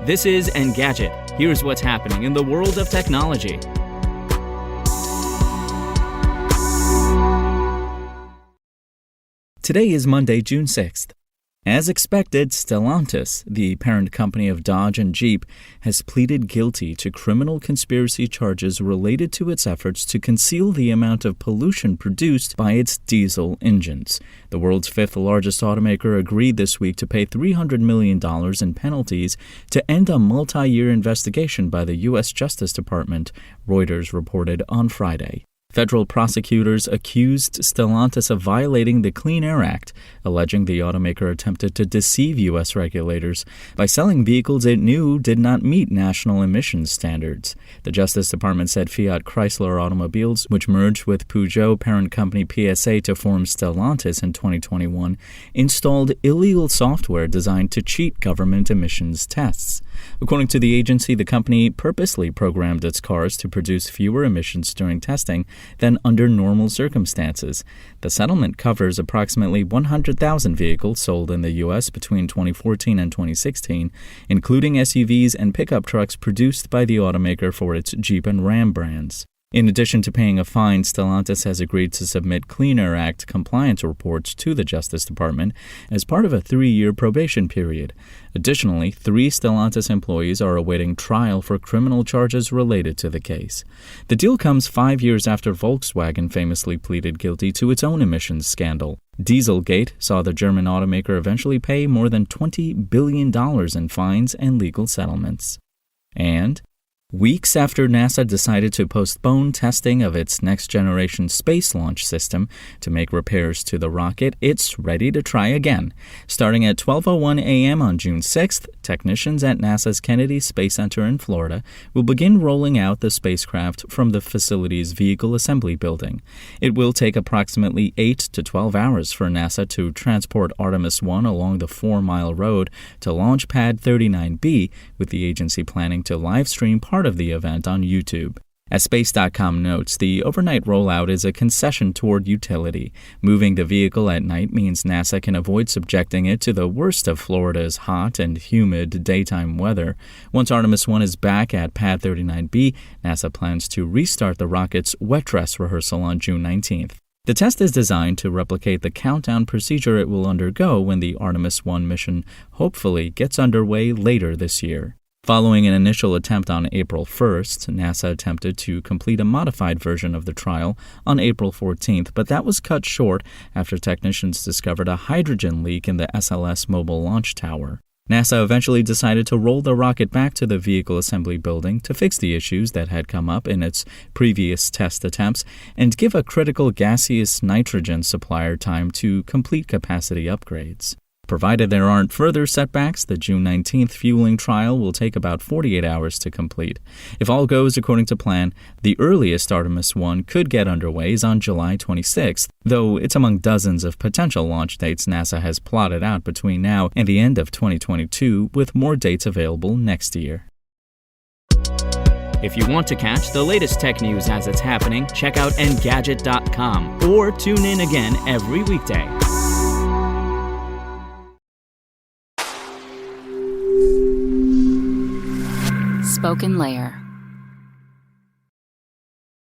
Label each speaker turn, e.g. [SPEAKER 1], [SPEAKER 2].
[SPEAKER 1] This is Engadget. Here's what's happening in the world of technology. Today is Monday, June 6th. As expected, Stellantis, the parent company of Dodge and Jeep, has pleaded guilty to criminal conspiracy charges related to its efforts to conceal the amount of pollution produced by its diesel engines. The world's fifth largest automaker agreed this week to pay $300 million in penalties to end a multi-year investigation by the U.S. Justice Department, Reuters reported on Friday. Federal prosecutors accused Stellantis of violating the Clean Air Act, alleging the automaker attempted to deceive U.S. regulators by selling vehicles it knew did not meet national emissions standards. The Justice Department said Fiat Chrysler Automobiles, which merged with Peugeot parent company PSA to form Stellantis in 2021, installed illegal software designed to cheat government emissions tests. According to the agency, the company purposely programmed its cars to produce fewer emissions during testing than under normal circumstances. The settlement covers approximately 100,000 vehicles sold in the U.S. between 2014 and 2016, including SUVs and pickup trucks produced by the automaker for its Jeep and Ram brands. In addition to paying a fine, Stellantis has agreed to submit Clean Air Act compliance reports to the Justice Department as part of a 3-year probation period. Additionally, 3 Stellantis employees are awaiting trial for criminal charges related to the case. The deal comes 5 years after Volkswagen famously pleaded guilty to its own emissions scandal. Dieselgate saw the German automaker eventually pay more than $20 billion in fines and legal settlements. And weeks after NASA decided to postpone testing of its next-generation space launch system to make repairs to the rocket, it's ready to try again. Starting at 12:01 a.m. on June 6th, technicians at NASA's Kennedy Space Center in Florida will begin rolling out the spacecraft from the facility's vehicle assembly building. It will take approximately 8 to 12 hours for NASA to transport Artemis 1 along the 4-mile road to Launch Pad 39B, with the agency planning to live-stream part of the event on YouTube. As Space.com notes, the overnight rollout is a concession toward utility. Moving the vehicle at night means NASA can avoid subjecting it to the worst of Florida's hot and humid daytime weather. Once Artemis 1 is back at Pad 39B, NASA plans to restart the rocket's wet dress rehearsal on June 19th. The test is designed to replicate the countdown procedure it will undergo when the Artemis 1 mission hopefully gets underway later this year. Following an initial attempt on April 1st, NASA attempted to complete a modified version of the trial on April 14th, but that was cut short after technicians discovered a hydrogen leak in the SLS mobile launch tower. NASA eventually decided to roll the rocket back to the vehicle assembly building to fix the issues that had come up in its previous test attempts and give a critical gaseous nitrogen supplier time to complete capacity upgrades. Provided there aren't further setbacks, the June 19th fueling trial will take about 48 hours to complete. If all goes according to plan, the earliest Artemis 1 could get underway is on July 26th, though it's among dozens of potential launch dates NASA has plotted out between now and the end of 2022, with more dates available next year. If you want to catch the latest tech news as it's happening, check out Engadget.com or tune in again every weekday.
[SPEAKER 2] Spoken Layer.